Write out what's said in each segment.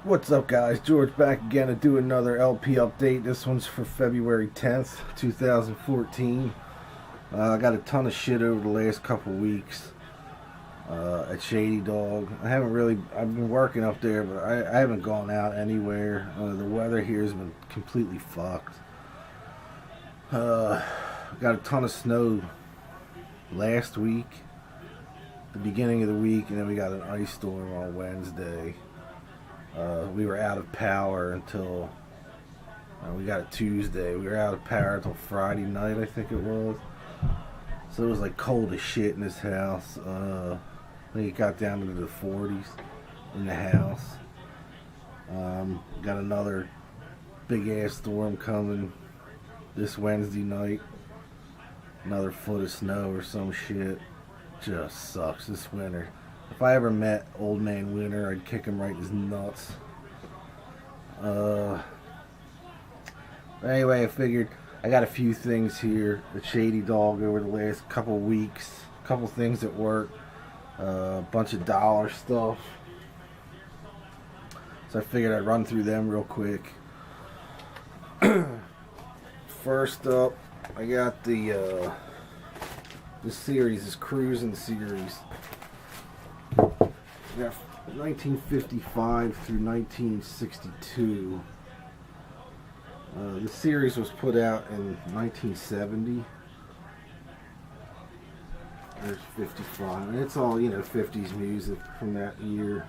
What's up, guys? George back again to do another LP update. This one's for February 10th, 2014. I got a ton of shit over the last couple weeks at Shady Dog. I've been working up there, but I haven't gone out anywhere. The weather here has been completely fucked. Got a ton of snow last week, the beginning of the week, and then we got an ice storm on Wednesday. We were out of power until we got it Tuesday. We were out of power until Friday night, I think it was. So it was like cold as shit in this house. I think it got down into the 40s in the house. Got another big ass storm coming this Wednesday night. Another foot of snow or some shit. Just sucks this winter. If I ever met Old Man Winter, I'd kick him right in his nuts. Anyway, I figured I got a few things here at Shady Dog over the last couple weeks. A couple things at work. A bunch of dollar stuff. So I figured I'd run through them real quick. First up, I got this series, this Cruising series. We got 1955 through 1962. The series was put out in 1970. There's 55, and it's all 50s music from that year.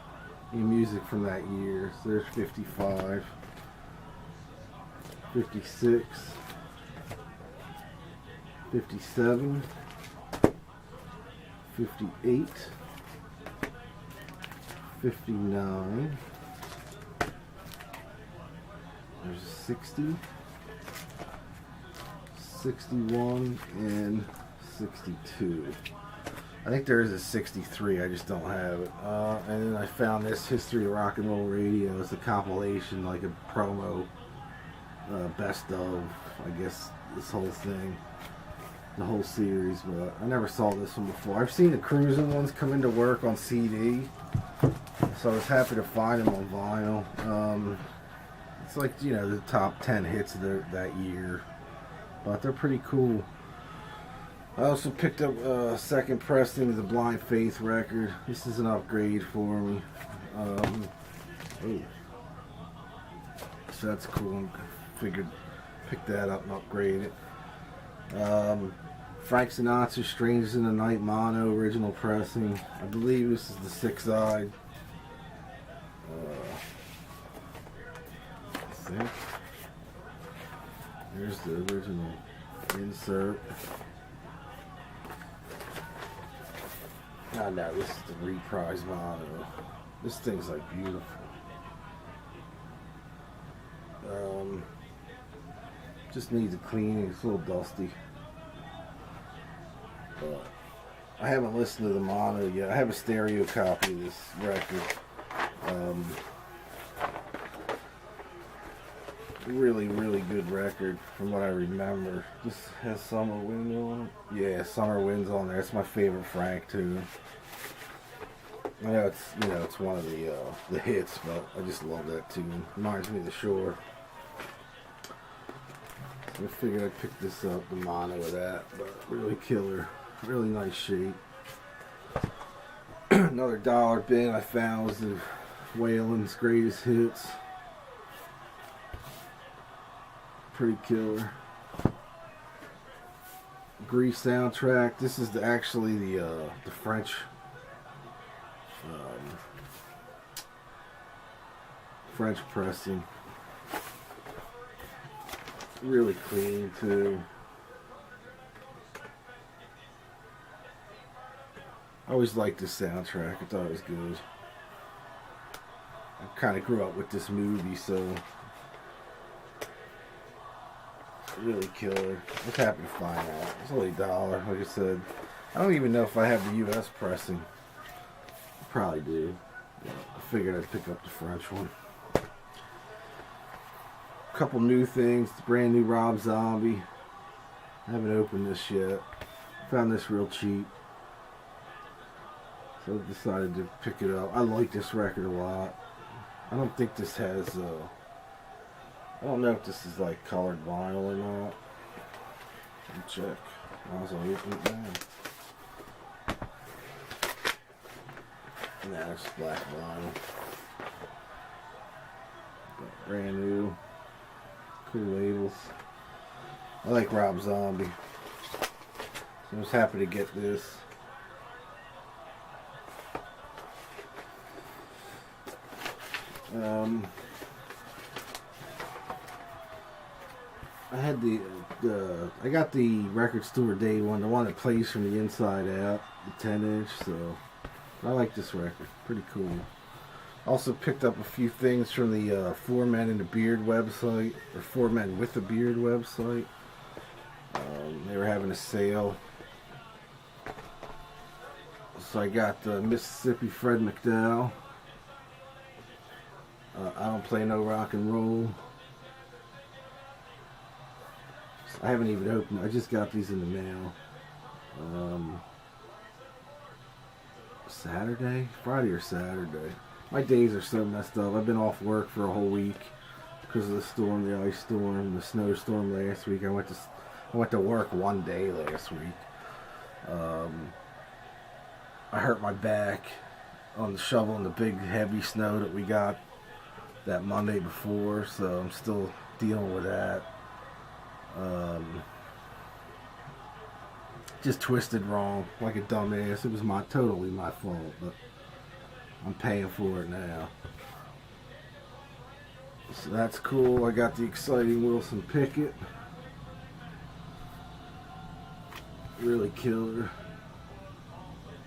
Music from that year. So there's 55, 56, 57, 58. 59. There's a 60, 61, and 62. I think there is a 63, I just don't have it. And then I found this History of Rock and Roll Radio. It's a compilation, like a promo, best of, I guess, this whole thing. The whole series, but I never saw this one before. I've seen the Cruising ones come into work on CD, so I was happy to find them on vinyl. It's like, the top 10 hits of that year, but they're pretty cool. I also picked up a second pressing of the Blind Faith record. This is an upgrade for me. So that's cool. I figured pick that up and upgrade it. Frank Sinatra, Strangers in the Night mono original pressing. I believe this is the 6-eyed. I think. There's the original insert. Oh no, this is the reprise mono. This thing's like beautiful. Just needs a cleaning. It's a little dusty. But I haven't listened to the mono yet. I have a stereo copy of this record. Really, really good record from what I remember. This has Summer Wind on it. Yeah, Summer Wind's on there. It's my favorite Frank too. I know it's one of the hits, but I just love that tune. Reminds me of the Shore. So I figured I'd pick this up, the mono of that, but really killer. Really nice shape. Another dollar bin I found was the Waylon's Greatest Hits. Pretty killer. Grease soundtrack. This is actually the French French pressing. Really clean too. I always liked this soundtrack. I thought it was good. I kind of grew up with this movie, so really killer. I was happy to find out. It's only $1, like I said. I don't even know if I have the US pressing. I probably do. I figured I'd pick up the French one. A couple new things. The brand new Rob Zombie. I haven't opened this yet. Found this real cheap. So I decided to pick it up. I like this record a lot. I don't think this has, I don't know if this is like colored vinyl or not. Let me check. Might as well open it now. Nah, it's black vinyl. Got brand new. Cool labels. I like Rob Zombie. So I was happy to get this. I had I got the Record Store Day one, the one that plays from the inside out, the 10-inch, so I like this record. Pretty cool. Also picked up a few things from the Four Men and a Beard website, or Four Men with a Beard website. They were having a sale. So I got Mississippi Fred McDowell. I Don't Play No Rock and Roll. I haven't even opened. I just got these in the mail. Friday or Saturday. My days are so messed up. I've been off work for a whole week because of the storm, the ice storm, the snowstorm last week. I went to work one day last week. I hurt my back on shoveling the big heavy snow that we got that Monday before, so I'm still dealing with that. Just twisted wrong like a dumbass. It was totally my fault, but I'm paying for it now. So that's cool. I got the exciting Wilson Pickett. Really killer.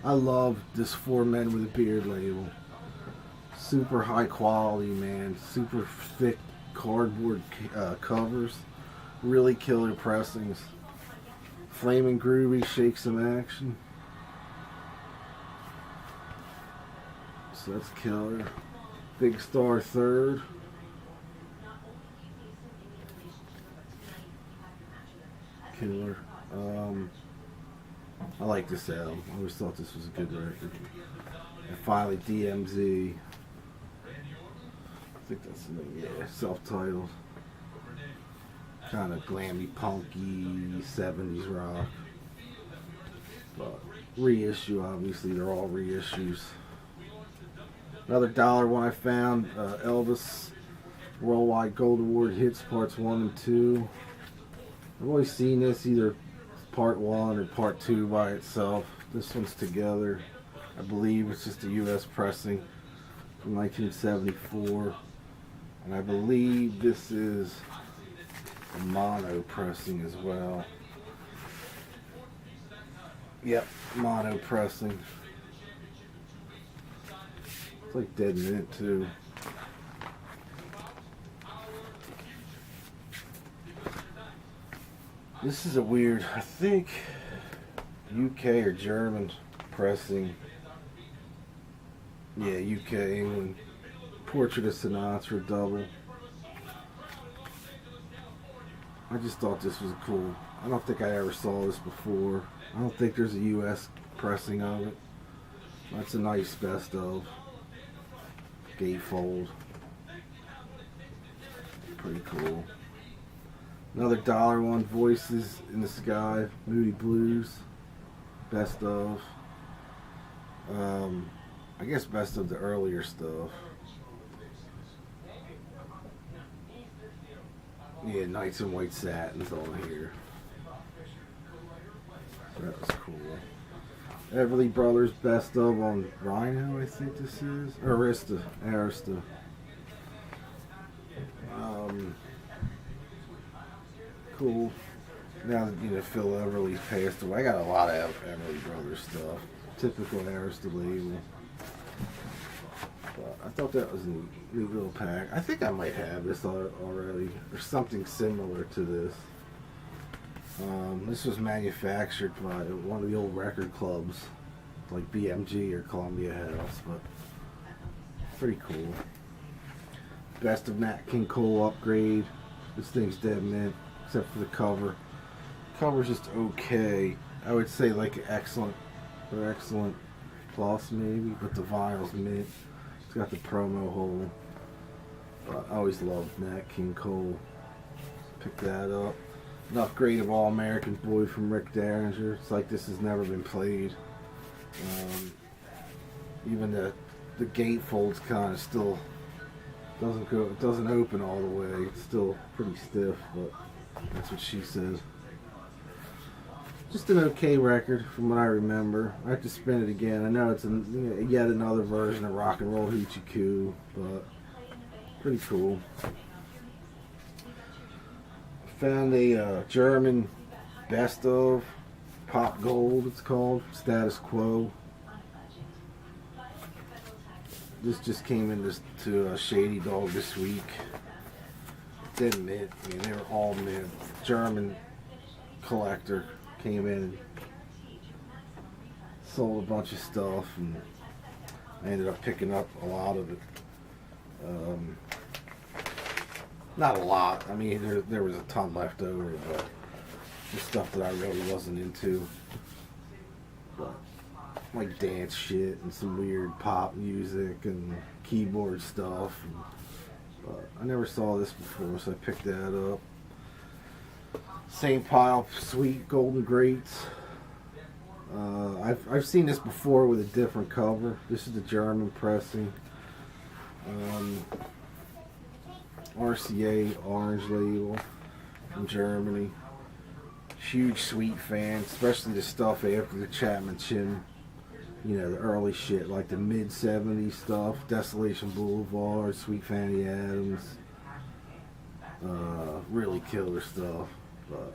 I love this Four Men with a Beard label. Super high quality, man. Super thick cardboard covers. Really killer pressings. Flaming groovy, shake some action. So that's killer. Big Star third. Killer. I like this album. I always thought this was a good record. And finally DMZ. I think that's the name. Yeah, self-titled. Kind of glammy, punky, 70s rock. But reissue, obviously, they're all reissues. Another dollar one I found, Elvis Worldwide Gold Award Hits Parts 1 and 2. I've always seen this either Part 1 or Part 2 by itself. This one's together. I believe it's just a U.S. pressing from 1974. And I believe this is a mono pressing as well. Yep, mono pressing. It's like Dead Mint too. This is a weird, I think, UK or German pressing. Yeah, UK, England. Portrait of Sinatra double. I just thought this was cool. I don't think I ever saw this before. I don't think there's a US pressing of it. That's a nice best of. Gatefold. Pretty cool. Another dollar one, Voices in the Sky, Moody Blues. Best of. I guess best of the earlier stuff. Yeah, Nights in White Satin's on here. So that was cool. Everly Brothers Best of on Rhino, I think this is. Or Arista. Cool. Now that Phil Everly passed away, I got a lot of Everly Brothers stuff. Typical Arista label. But I thought that was a neat little pack. I think I might have this already, or something similar to this. This was manufactured by one of the old record clubs, like BMG or Columbia House, but pretty cool. Best of Nat King Cole Upgrade. This thing's dead mint, except for the cover. The cover's just okay. I would say like excellent or excellent plus maybe, but the vinyl's mint. It's got the promo hole. I always loved Nat King Cole. Picked that up. An upgrade of All American Boy from Rick Derringer. It's like this has never been played. Even the gatefold's kind of still doesn't open all the way. It's still pretty stiff, but that's what she says. Just an okay record from what I remember. I have to spin it again. I know it's yet another version of Rock and Roll Hoochie Coo, but pretty cool. Found a German best of Pop Gold, it's called, Status Quo. This just came into Shady Dog this week. Didn't mint. I mean, they were all mint. German collector came in and sold a bunch of stuff, and I ended up picking up a lot of it. Not a lot. I mean, there was a ton left over, but just stuff that I really wasn't into. But like dance shit and some weird pop music and keyboard stuff. But I never saw this before, so I picked that up. Same pile of sweet golden greats. I've seen this before with a different cover. This is the German pressing. RCA orange label from Germany. Huge Sweet fan, especially the stuff after the Chapman Chin. You know, the early shit, like the mid-70s stuff. Desolation Boulevard, Sweet Fanny Adams. Really killer stuff.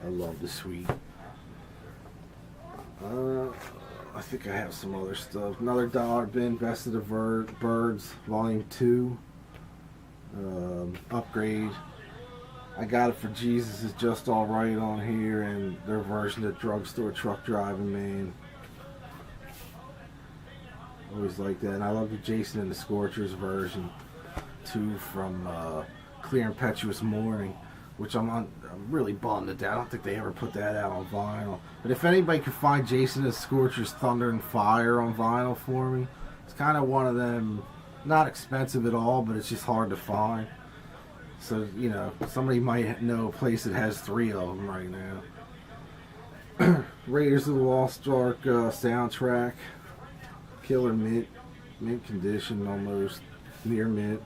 I love the Sweet. I think I have some other stuff. Another dollar bin, Best of the Birds, Volume 2. Upgrade. I got it for Jesus Is Just Alright on here, and their version of Drugstore Truck Driving Man. Always like that. And I love the Jason and the Scorchers version too, from Clear Impetuous Morning, which I'm really bummed at that. I don't think they ever put that out on vinyl. But if anybody could find Jason and the Scorchers Thunder and Fire on vinyl for me, it's kind of one of them. Not expensive at all, but it's just hard to find. So, you know, somebody might know a place that has 3 of them right now. Raiders of the Lost Ark soundtrack. Killer mint condition, almost near mint.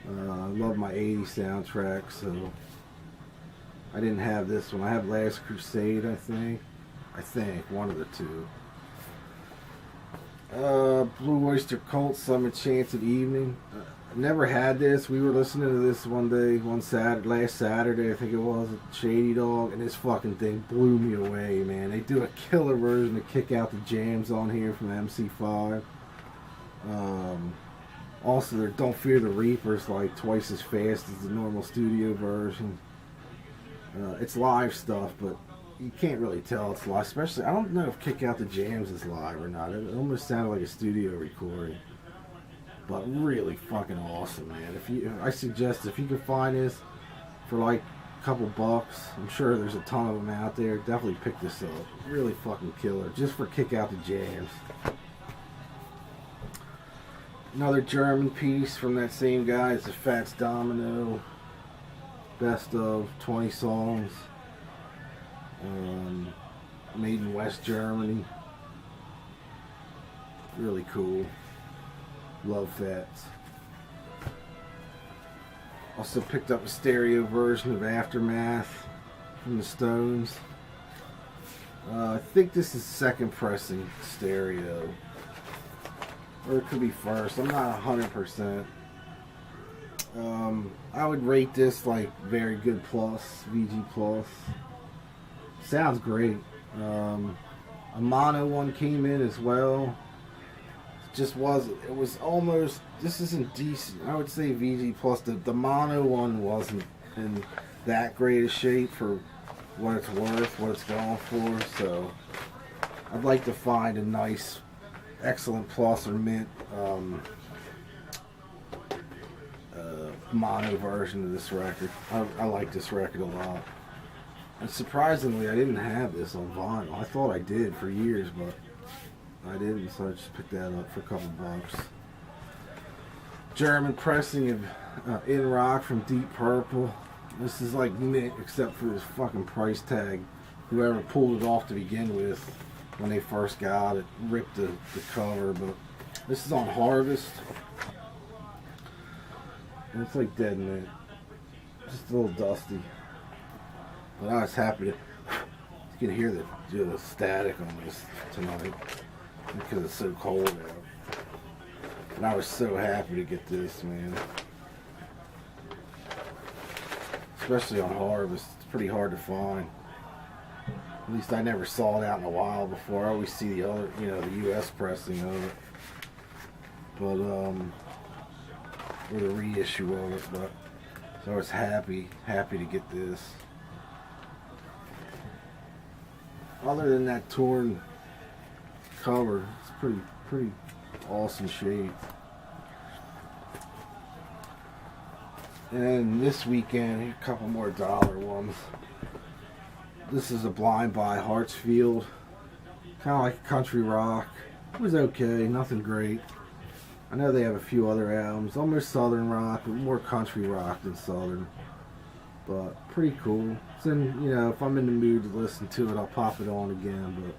I love my 80s soundtrack, so I didn't have this one. I have Last Crusade, I think, one of the two. Blue Oyster Cult, Some Enchanted Evening. Never had this. We were listening to this last Saturday, I think it was, at Shady Dog, and this fucking thing blew me away, man. They do a killer version to Kick Out the Jams on here from MC5. Also, their Don't Fear the Reaper's like twice as fast as the normal studio version. It's live stuff, but you can't really tell it's live. Especially, I don't know if Kick Out the Jams is live or not. It almost sounded like a studio recording. But really fucking awesome, man. I suggest if you can find this for like a couple bucks, I'm sure there's a ton of them out there. Definitely pick this up. Really fucking killer. Just for Kick Out the Jams. Another German piece from that same guy is the Fats Domino. Best of 20 songs. Made in West Germany. Really cool. Love Fats. Also picked up a stereo version of Aftermath from the Stones. I think this is second pressing stereo. Or it could be first. I'm not 100%. I would rate this like very good plus, VG plus. Sounds great. A mono one came in as well. It was almost, this isn't decent. I would say VG plus. The mono one wasn't in that great a shape for what it's worth, what it's going for. So I'd like to find a nice, excellent plus or mint mono version of this record. I like this record a lot. And surprisingly, I didn't have this on vinyl. I thought I did for years, but I didn't, so I just picked that up for a couple bucks. German pressing of In Rock from Deep Purple. This is like mint except for this fucking price tag. Whoever pulled it off to begin with when they first got it ripped the cover, but this is on Harvest. And it's like dead mint. Just a little dusty. But I was happy to. You can hear the static on this tonight because it's so cold out. And I was so happy to get this, man. Especially on Harvest. It's pretty hard to find. At least I never saw it out in a while before. I always see the other, the US pressing of it. But, or the reissue of it. But, so I was happy to get this. Other than that torn cover, it's pretty awesome shape. And this weekend, a couple more dollar ones. This is a Blind by Hartsfield. Kind of like country rock. It was okay, nothing great. I know they have a few other albums, almost southern rock, but more country rock than southern. But pretty cool. It's in, if I'm in the mood to listen to it, I'll pop it on again.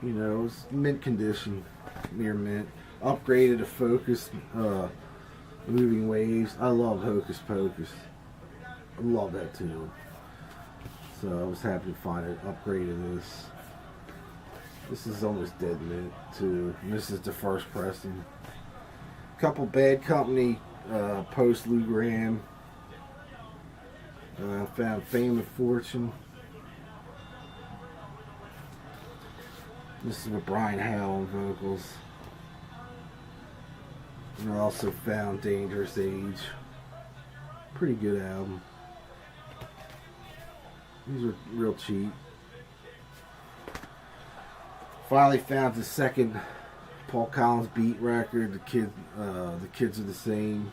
But it was mint condition, near mint. Upgraded to Focus, Moving Waves. I love Hocus Pocus. I love that tune. So I was happy to find it. Upgraded this. This is almost dead mint too. And this is the first pressing. Couple Bad Company post Lou Gramm. Found Fame and Fortune. This is with Brian Howe on vocals. And I also found Dangerous Age. Pretty good album. These are real cheap. Finally found the second Paul Collins Beat record. The Kids Are the Same.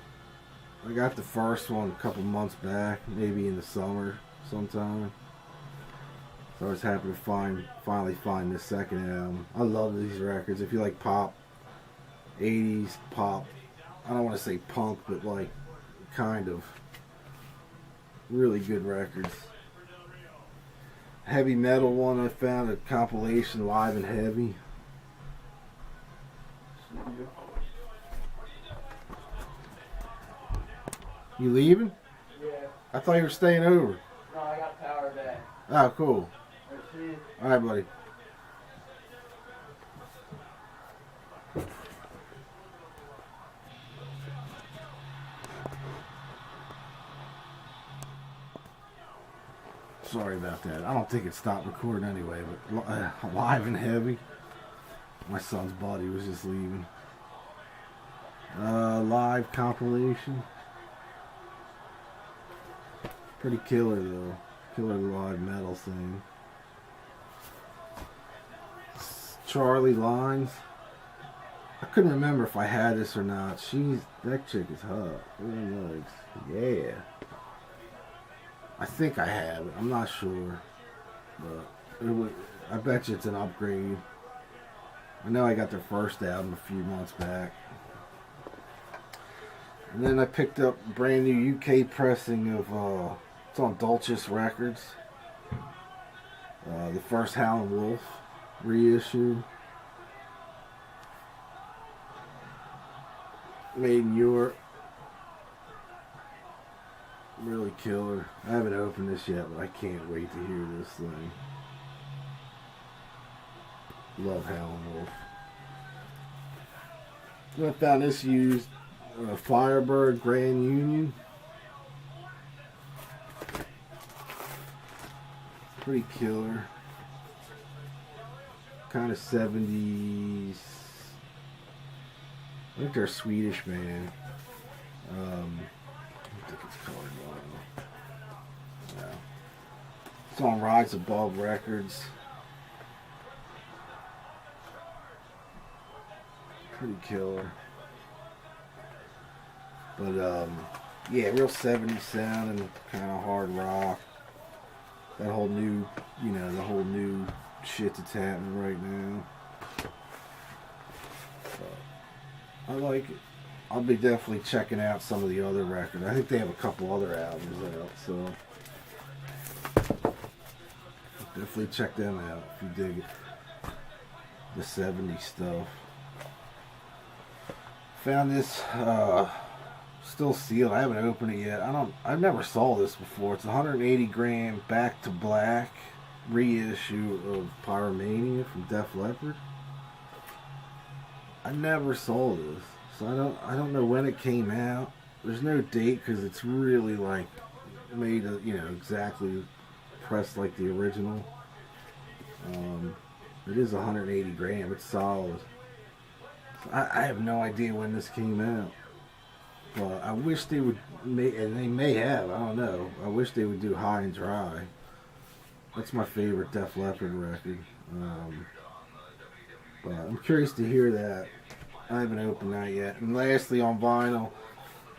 I got the first one a couple months back, maybe in the summer sometime. So I was happy to finally find this second album. I love these records. If you like pop, 80s pop, I don't want to say punk, but like kind of really good records. Heavy metal one, I found a compilation, Live and Heavy. You leaving? Yeah. I thought you were staying over. No, I got power back. Oh, cool. See you. All right, buddy. Sorry about that. I don't think it stopped recording anyway, but Live and Heavy. My son's buddy was just leaving. Live compilation. Pretty killer though. Killer live metal thing. Charlie Lines. I couldn't remember if I had this or not. That chick is hot. Really nice. Yeah. I think I have it. I'm not sure, but I bet you it's an upgrade. I know I got their first album a few months back. And then I picked up a brand new UK pressing of, it's on Dulcis Records. The first Howlin' Wolf reissue. Made in Europe. Really killer. I haven't opened this yet, but I can't wait to hear this thing. Love Howlin' Wolf. I found this used Firebird Grand Union. Pretty killer. Kind of 70s. I think they're a Swedish band. I think it's colored one. Yeah. It's on Rise Above Records. Pretty killer. But yeah, real 70s sound and kind of hard rock. That whole new, the whole new shit that's happening right now. I like it. I'll be definitely checking out some of the other records. I think they have a couple other albums out, so definitely check them out if you dig it. The 70s stuff. Found this still sealed. I haven't opened it yet. I've never saw this before. It's 180 gram Back to Black reissue of Pyromania from Def Leppard. I never saw this, so I don't know when it came out. There's no date because it's really like made exactly pressed like the original. It is 180 gram. It's solid. I have no idea when this came out, but I wish they would make, and they may have. I don't know. I wish they would do High and Dry. That's my favorite Def Leppard record. But I'm curious to hear that. I haven't opened that yet. And lastly, on vinyl,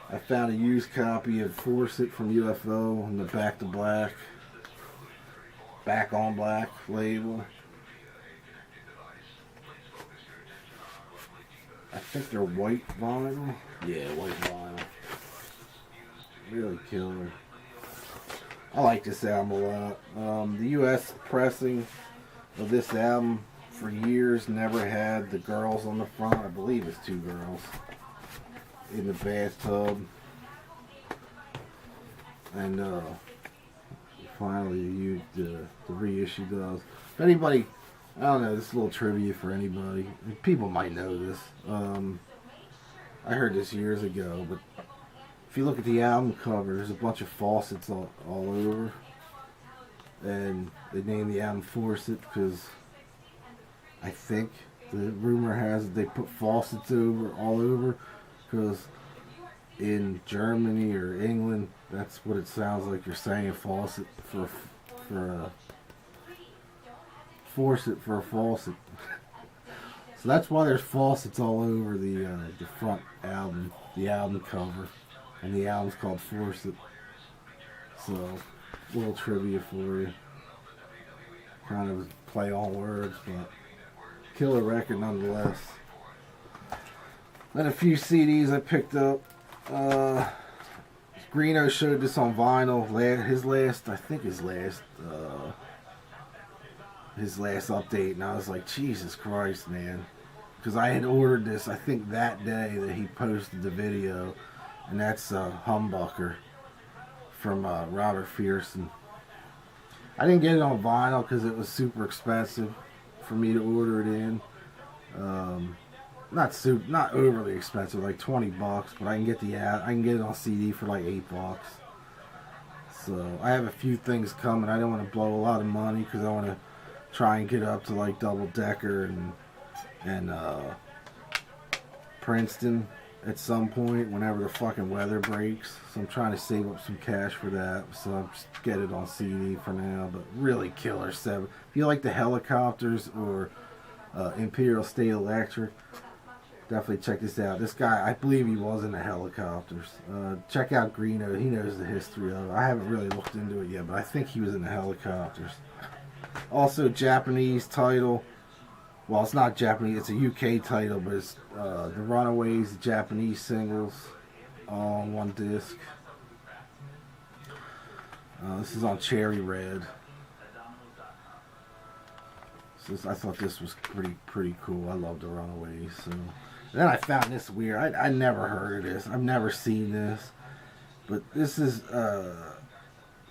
I found a used copy of Force It from UFO on the Back to Black, Back on Black label. I think they're white vinyl. Yeah, white vinyl. Really killer. I like this album a lot. The U.S. pressing of this album for years never had the girls on the front. I believe it's 2 girls in the bathtub. And finally the reissue does. If anybody, I don't know, this is a little trivia for anybody. People might know this. I heard this years ago, but if you look at the album cover, there's a bunch of faucets all over. And they named the album Force It because I think the rumor has it they put faucets all over because in Germany or England, that's what it sounds like you're saying, faucet for force it for a faucet. So that's why there's faucets all over the front album, the album cover, and the album's called Force It. So, a little trivia for you. Kind of play on words, but killer record nonetheless. Then a few CDs I picked up. Greeno showed this on vinyl. His last update, and I was like, Jesus Christ, man. Because I had ordered this, I think, that day that he posted the video, and that's Humbucker from Robert Fearson. I didn't get it on vinyl because it was super expensive for me to order it in. Not overly expensive, like $20, but I can get it on CD for like $8. So I have a few things coming. I don't want to blow a lot of money because I want to try and get up to like Double Decker and Princeton at some point whenever the fucking weather breaks. So I'm trying to save up some cash for that. So I'll just get it on CD for now. But really killer 7. If you like the Helicopters or Imperial State Electric, definitely check this out. This guy, I believe he was in the Helicopters. Check out Greeno. He knows the history of it. I haven't really looked into it yet, but I think he was in the Helicopters. Also, Japanese title. Well, it's not Japanese. It's a UK title, but it's The Runaways, the Japanese singles, all on one disc. This is on Cherry Red. So I thought this was pretty cool. I love The Runaways. So. And then I found this weird. I never heard of this. I've never seen this. But this is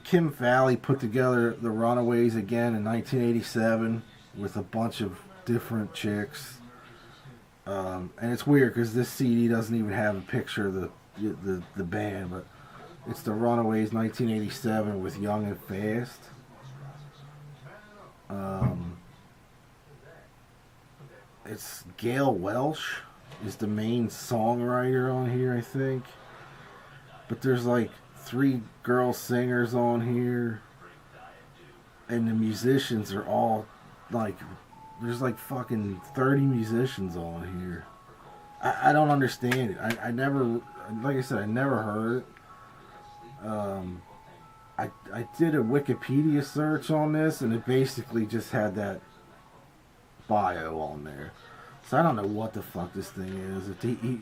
Kim Fowley put together The Runaways again in 1987 with a bunch of different chicks. And it's weird because this CD doesn't even have a picture of the band, but it's The Runaways 1987 with Young and Fast. It's Gail Welsh is the main songwriter on here, I think. But there's like 3 girl singers on here. And the musicians are all like, there's like fucking 30 musicians on here. I don't understand it. I never, like I said, I never heard it. I did a Wikipedia search on this, and it basically just had that bio on there. So I don't know what the fuck this thing is.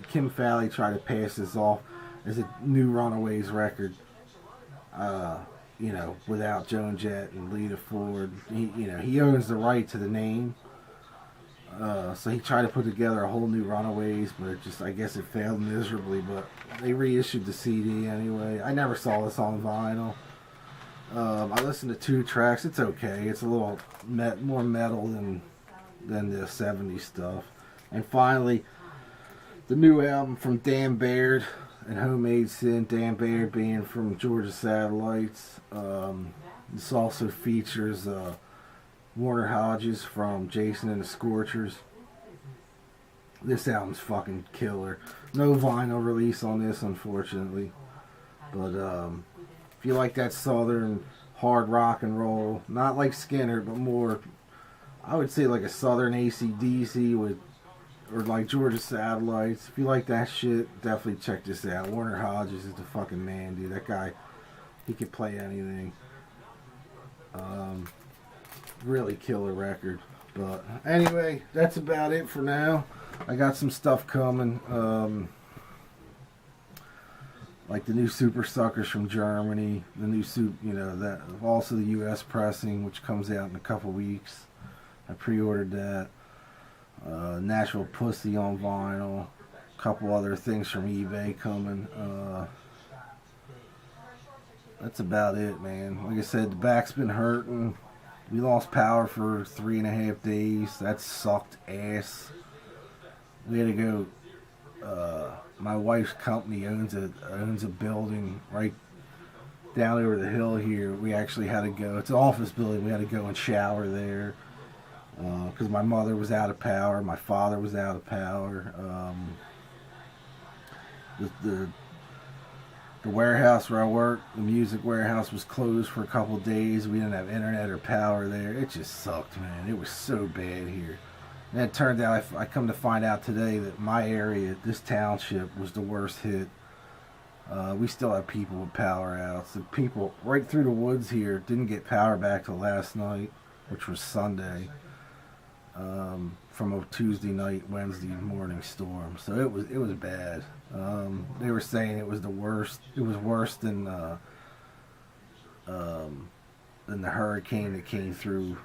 Kim Fowley tried to pass this off as a new Runaways record, without Joan Jett and Lita Ford. He owns the right to the name. So he tried to put together a whole new Runaways, but I guess it failed miserably. But they reissued the CD anyway. I never saw this on vinyl. I listened to 2 tracks. It's okay. It's a little more metal than the 70s stuff. And finally, the new album from Dan Baird and Homemade Sin. Dan Baird being from Georgia Satellites. This also features Warner Hodges from Jason and the Scorchers. This album's fucking killer. No vinyl release on this, unfortunately. But if you like that southern hard rock and roll, not like Skinner, but more, I would say like a southern AC/DC or like Georgia Satellites. If you like that shit, definitely check this out. Warner Hodges is the fucking man, dude. That guy, he can play anything. Really killer record. But anyway, that's about it for now. I got some stuff coming. Like the new Super Suckers from Germany, the new that also the U.S. pressing, which comes out in a couple weeks. I pre-ordered that. Nashville Pussy on vinyl. A couple other things from eBay coming. That's about it, man. Like I said, the back's been hurting. We lost power for 3.5 days. That sucked ass. We had to go. My wife's company owns a building right down over the hill here. We actually had to go. It's an office building. We had to go and shower there because my mother was out of power. My father was out of power. The warehouse where I work, the music warehouse, was closed for a couple of days. We didn't have internet or power there. It just sucked, man. It was so bad here. And it turned out, I come to find out today that my area, this township, was the worst hit. We still have people with power outs. The people right through the woods here didn't get power back till last night, which was Sunday, from a Tuesday night, Wednesday morning storm. So it was bad. They were saying it was the worst. It was worse than the hurricane that came through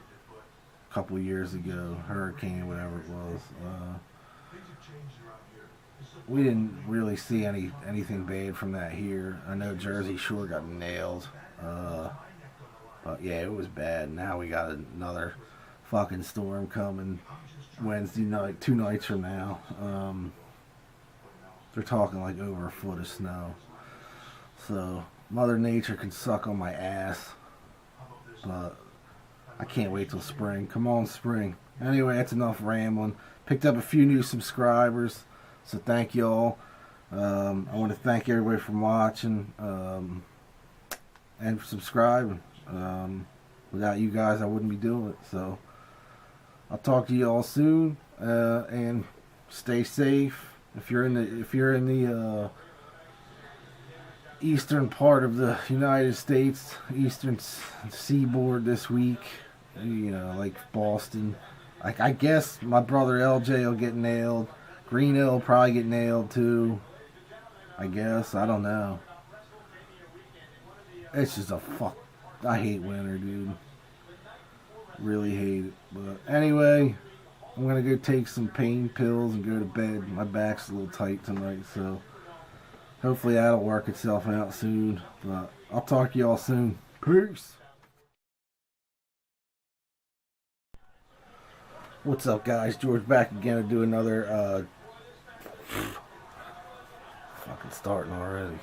a couple of years ago. Hurricane, whatever it was. We didn't really see anything bad from that here. I know Jersey Shore got nailed. But yeah, it was bad. Now we got another fucking storm coming Wednesday night, 2 nights from now. They're talking like over a foot of snow. So Mother Nature can suck on my ass. But I can't wait till spring. Come on, spring. Anyway, that's enough rambling. Picked up a few new subscribers, so thank y'all. I want to thank everybody for watching and for subscribing. Without you guys, I wouldn't be doing it. So I'll talk to you all soon, and stay safe. If you're in the eastern part of the United States, eastern seaboard this week, like Boston, I guess my brother LJ will get nailed. Green Hill will probably get nailed too. I guess, I don't know. It's just I hate winter, dude. Really hate it. But anyway, I'm gonna go take some pain pills and go to bed. My back's a little tight tonight, so hopefully that'll work itself out soon. But I'll talk to y'all soon. Peace. What's up, guys? George back again to do another fucking starting already.